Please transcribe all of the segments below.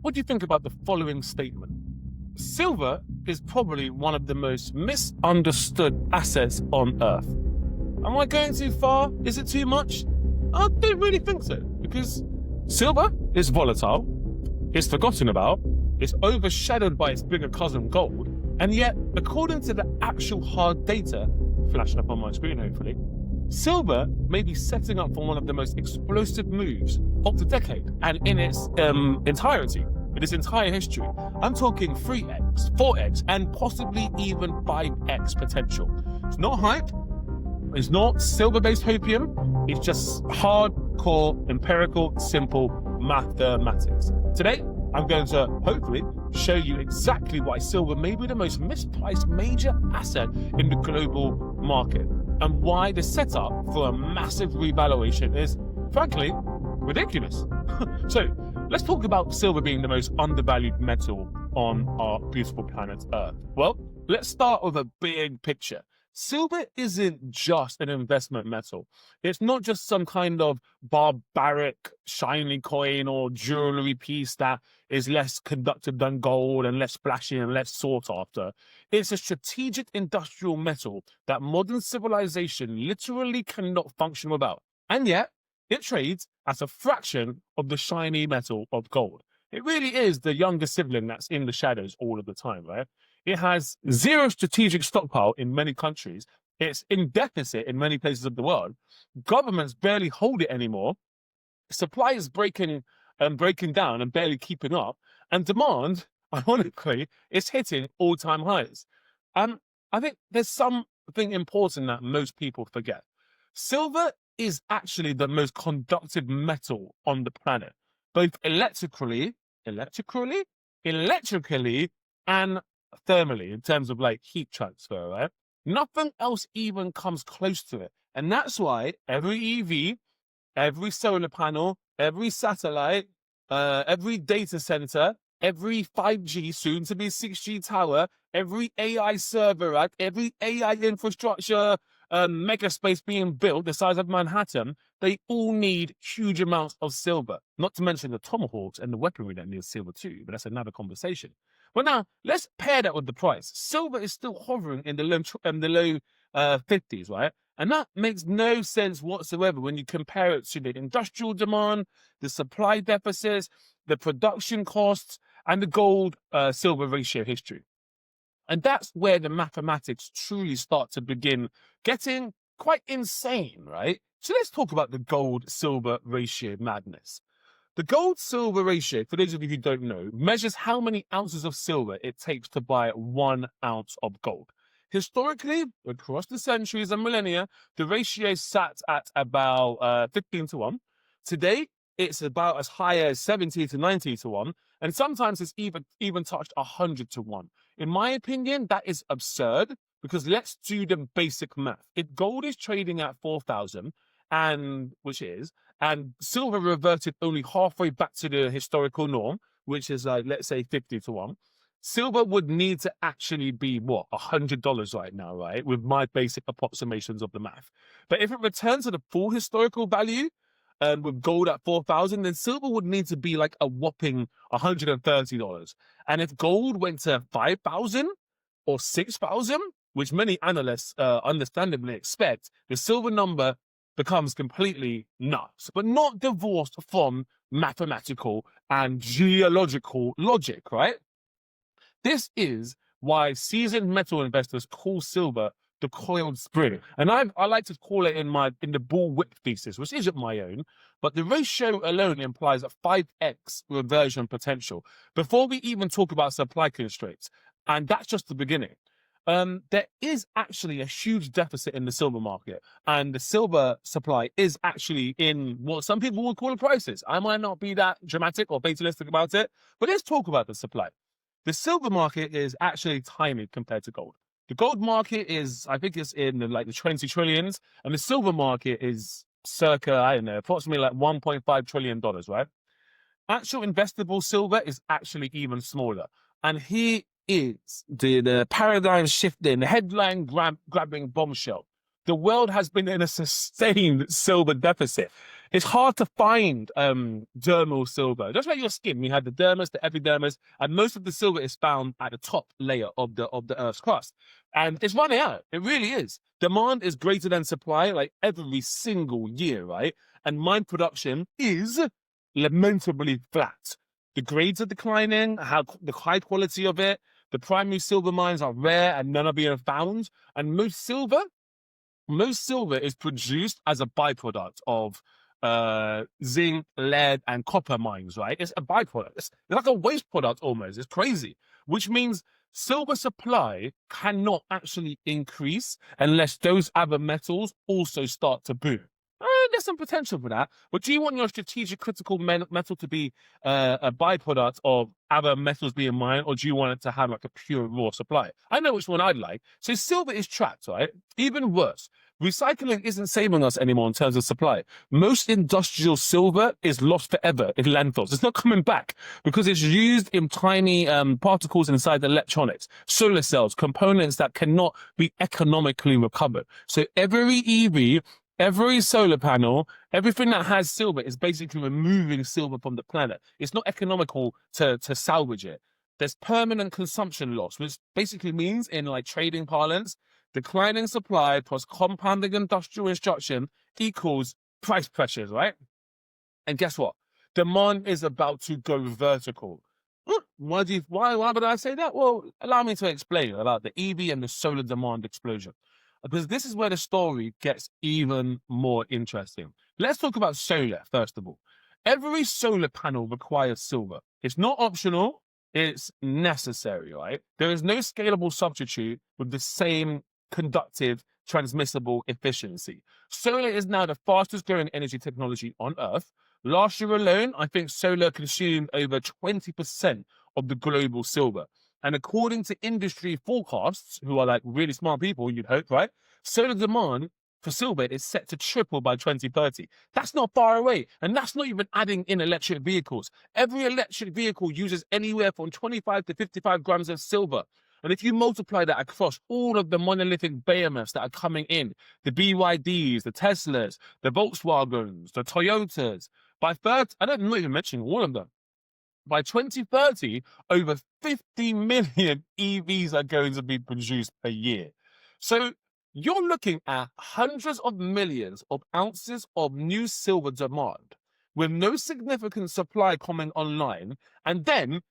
What do you think about the following statement? Silver is probably one of the most misunderstood assets on Earth. Am I going too far? Is it too much? I don't really think so, because silver is volatile, it's forgotten about, it's overshadowed by its bigger cousin gold, and yet, according to the actual hard data, flashing up on my screen hopefully, silver may be setting up for one of the most explosive moves of the decade, and in its entirety, in its entire history. I'm talking 3x, 4x, and possibly even 5x potential. It's not hype, it's not silver-based hopium, it's just hardcore, empirical, simple mathematics. Today, I'm going to hopefully show you exactly why silver may be the most mispriced major asset in the global market, and why the setup for a massive revaluation is, frankly, ridiculous. So, let's talk about silver being the most undervalued metal on our beautiful planet Earth. Well, let's start with a big picture. Silver isn't just an investment metal. It's not just some kind of barbaric shiny coin or jewelry piece that is less conductive than gold and less flashy and less sought after. It's a strategic industrial metal that modern civilization literally cannot function without. And yet, it trades at a fraction of the shiny metal of gold. It really is the younger sibling that's in the shadows all of the time, right? It has zero strategic stockpile in many countries. It's in deficit in many places of the world. Governments barely hold it anymore. Supply is breaking down and barely keeping up. And demand, ironically, is hitting all-time highs. I think there's something important that most people forget. Silver is actually the most conductive metal on the planet, both electrically, and thermally, in terms of like heat transfer, right? Nothing else even comes close to it. And that's why every EV, every solar panel, every satellite, every data center, every 5G, soon to be 6G tower, every AI server rack, every AI infrastructure mega space being built the size of Manhattan, they all need huge amounts of silver. Not to mention the tomahawks and the weaponry that needs silver too, but that's another conversation. But now, let's pair that with the price. Silver is still hovering in the low 50s, right? And that makes no sense whatsoever when you compare it to the industrial demand, the supply deficits, the production costs, and the gold-silver ratio history. And that's where the mathematics truly start to begin getting quite insane, right? So let's talk about the gold-silver ratio madness. The gold-silver ratio, for those of you who don't know, measures how many ounces of silver it takes to buy 1 ounce of gold. Historically, across the centuries and millennia, the ratio sat at about 15 to 1. Today, it's about as high as 70 to 90 to 1, and sometimes it's even touched 100 to 1. In my opinion, that is absurd, because let's do the basic math. If gold is trading at 4,000, and silver reverted only halfway back to the historical norm, which is like, let's say 50 to 1, silver would need to actually be, what, $100 right now, right? With my basic approximations of the math. But if it returns to the full historical value, with gold at 4,000, then silver would need to be like a whopping $130. And if gold went to 5,000 or 6,000, which many analysts understandably expect, the silver number becomes completely nuts, but not divorced from mathematical and geological logic, right? This is why seasoned metal investors call silver the coiled spring. And I like to call it in the bullwhip thesis, which isn't my own, but the ratio alone implies a 5x reversion potential before we even talk about supply constraints. And that's just the beginning. There is actually a huge deficit in the silver market, and the silver supply is actually in what some people would call a crisis. I might not be that dramatic or fatalistic about it, but let's talk about the supply. The silver market is actually tiny compared to gold. The gold market is, I think it's in the 20 trillions, and the silver market is circa, I don't know, approximately like $1.5 trillion, right? Actual investable silver is actually even smaller. And here is the paradigm shifting, the headline grabbing bombshell. The world has been in a sustained silver deficit. It's hard to find dermal silver. Just like your skin, we had the dermis, the epidermis, and most of the silver is found at the top layer of the Earth's crust. And it's running out. It really is. Demand is greater than supply, like every single year, right? And mine production is lamentably flat. The grades are declining, the high quality of it. The primary silver mines are rare and none are being found. And most silver is produced as a byproduct of zinc, lead, and copper mines, right? It's a byproduct. It's like a waste product almost. It's crazy, which means silver supply cannot actually increase unless those other metals also start to boom. There's some potential for that, but do you want your strategic critical metal to be a byproduct of other metals being mined, or do you want it to have like a pure raw supply? I know which one I'd like. So silver is trapped, right? Even worse, recycling isn't saving us anymore in terms of supply. Most industrial silver is lost forever in landfills. It's not coming back because it's used in tiny particles inside the electronics, solar cells, components that cannot be economically recovered. So every EV, every solar panel, everything that has silver is basically removing silver from the planet. It's not economical to salvage it. There's permanent consumption loss, which basically means, in like trading parlance, declining supply plus compounding industrial destruction equals price pressures, right? And guess what? Demand is about to go vertical. Why would I say that? Well, allow me to explain about the EV and the solar demand explosion, because this is where the story gets even more interesting. Let's talk about solar, first of all. Every solar panel requires silver. It's not optional, it's necessary, right? There is no scalable substitute with the same conductive, transmissible efficiency. Solar is now the fastest growing energy technology on Earth. Last year alone, I think solar consumed over 20% of the global silver. And according to industry forecasts, who are like really smart people, you'd hope, right? Solar demand for silver is set to triple by 2030. That's not far away. And that's not even adding in electric vehicles. Every electric vehicle uses anywhere from 25 to 55 grams of silver. And if you multiply that across all of the monolithic behemoths that are coming in, the BYDs, the Teslas, the Volkswagens, the Toyotas, by 30, I'm not even mentioning all of them. By 2030, over 50 million EVs are going to be produced per year. So you're looking at hundreds of millions of ounces of new silver demand with no significant supply coming online. And then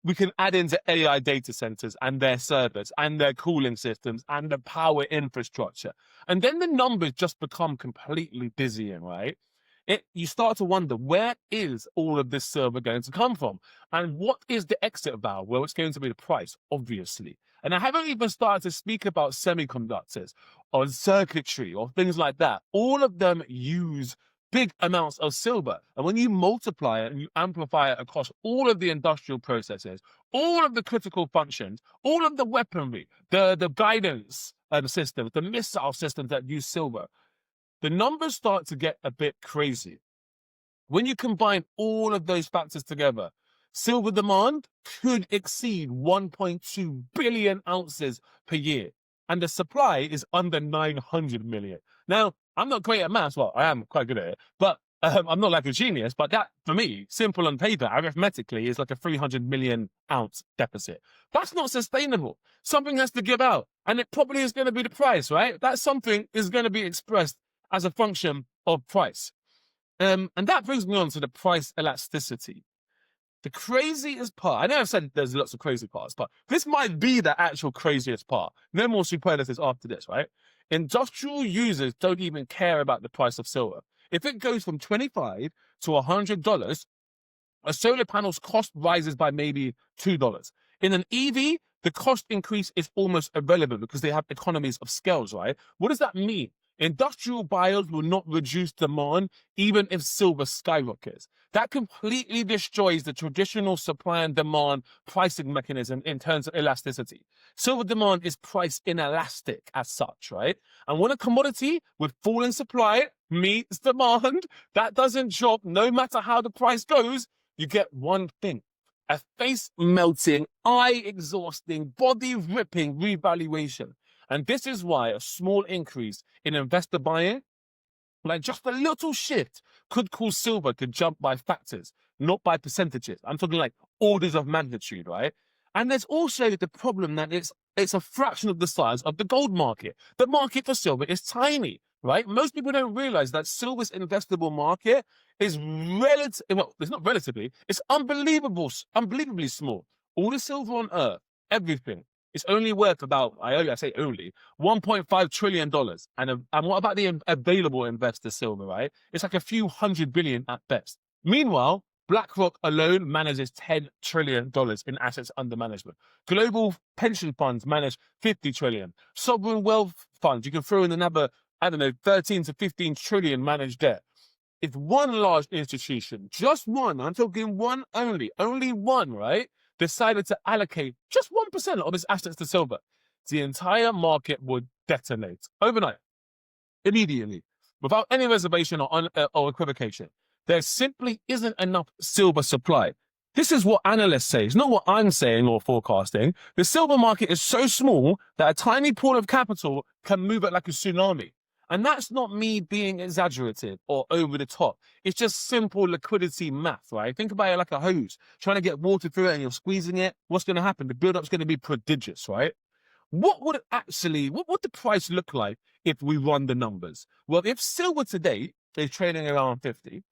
we can add into AI data centers and their servers and their cooling systems and the power infrastructure. And then the numbers just become completely dizzying, right? You start to wonder, where is all of this silver going to come from? And what is the exit valve? Well, it's going to be the price, obviously. And I haven't even started to speak about semiconductors or circuitry or things like that. All of them use big amounts of silver. And when you multiply it and you amplify it across all of the industrial processes, all of the critical functions, all of the weaponry, the guidance systems, the missile systems that use silver, the numbers start to get a bit crazy. When you combine all of those factors together, silver demand could exceed 1.2 billion ounces per year, and the supply is under 900 million. Now, I'm not great at maths. Well, I am quite good at it, but I'm not like a genius. But that, for me, simple on paper, arithmetically, is like a 300 million ounce deficit. That's not sustainable. Something has to give out, and it probably is going to be the price, right? That something is going to be expressed as a function of price. And that brings me on to the price elasticity. The craziest part, I know I've said there's lots of crazy parts, but this might be the actual craziest part. No more superlatives after this, right? Industrial users don't even care about the price of silver. If it goes from $25 to $100, a solar panel's cost rises by maybe $2. In an EV, the cost increase is almost irrelevant because they have economies of scales, right? What does that mean? Industrial buyers will not reduce demand even if silver skyrockets. That completely destroys the traditional supply and demand pricing mechanism in terms of elasticity. Silver demand is price inelastic as such, right? And when a commodity with falling supply meets demand, that doesn't drop no matter how the price goes, you get one thing: a face-melting, eye-exhausting, body-ripping revaluation. And this is why a small increase in investor buying Like just a little shift could cause silver to jump by factors, not by percentages. I'm talking like orders of magnitude, right? And there's also the problem that it's a fraction of the size of the gold market. The market for silver is tiny, right? Most people don't realize that silver's investable market is relative. Well, it's not relatively. It's unbelievably small. All the silver on Earth, everything, it's only worth about, I say only, $1.5 trillion. And what about the available investor silver, right? It's like a few $100 billion at best. Meanwhile, BlackRock alone manages $10 trillion in assets under management. Global pension funds manage 50 trillion. Sovereign wealth funds, you can throw in another, I don't know, 13 to 15 trillion managed debt. If one large institution, just one, I'm talking one only one, right, decided to allocate just 1% of its assets to silver, the entire market would detonate overnight, immediately, without any reservation or equivocation. There simply isn't enough silver supply. This is what analysts say. It's not what I'm saying or forecasting. The silver market is so small that a tiny pool of capital can move it like a tsunami. And that's not me being exaggerative or over the top. It's just simple liquidity math, right? Think about it like a hose. Trying to get water through it and you're squeezing it. What's going to happen? The build-up's going to be prodigious, right? What would the price look like if we run the numbers? Well, if silver today is trading around 50,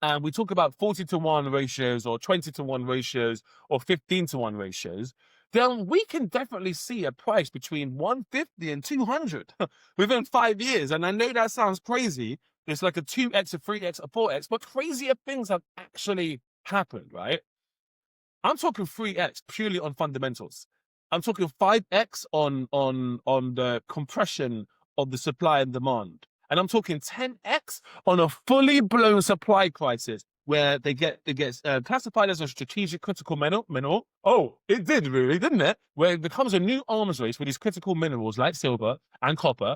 and we talk about 40-to-1 ratios or 20-to-1 ratios or 15-to-1 ratios, then we can definitely see a price between 150 and 200 within 5 years. And I know that sounds crazy. It's like a 2x, a 3x, a 4x, but crazier things have actually happened, right? I'm talking 3x purely on fundamentals. I'm talking 5x on the compression of the supply and demand. And I'm talking 10x on a fully blown supply crisis where it gets classified as a strategic critical mineral. Oh, it did really, didn't it? Where it becomes a new arms race with these critical minerals like silver and copper.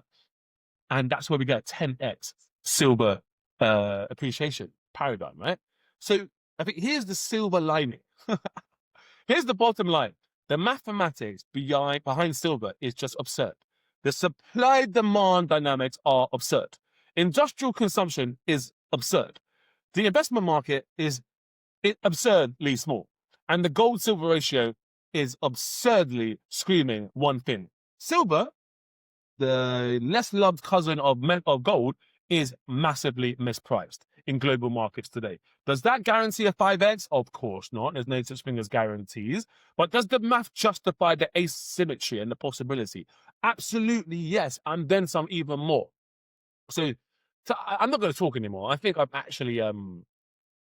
And that's where we get 10x silver appreciation paradigm, right? So I think here's the silver lining. Here's the bottom line. The mathematics behind silver is just absurd. The supply-demand dynamics are absurd. Industrial consumption is absurd. The investment market is absurdly small. And the gold-silver ratio is absurdly screaming one thing. Silver, the less loved cousin of gold, is massively mispriced in global markets today. Does that guarantee a 5x? Of course not. There's no such thing as guarantees. But does the math justify the asymmetry and the possibility? Absolutely yes, and then some even more. So I'm not going to talk anymore. I think I've actually, I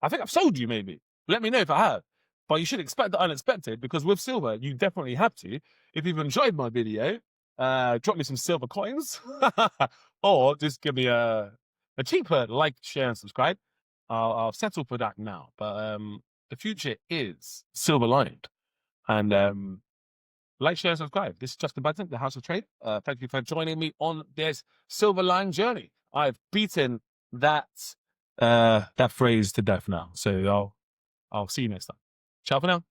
think I've sold you maybe. Let me know if I have. But you should expect the unexpected, because with silver, you definitely have to. If you've enjoyed my video, drop me some silver coins, or just give me a cheaper like, share, and subscribe. I'll settle for that now. But the future is silver lined, and like, share, and subscribe. This is Justin Badton, the House of Trade. Thank you for joining me on this silver line journey. I've beaten that phrase to death now. So I'll see you next time. Ciao for now.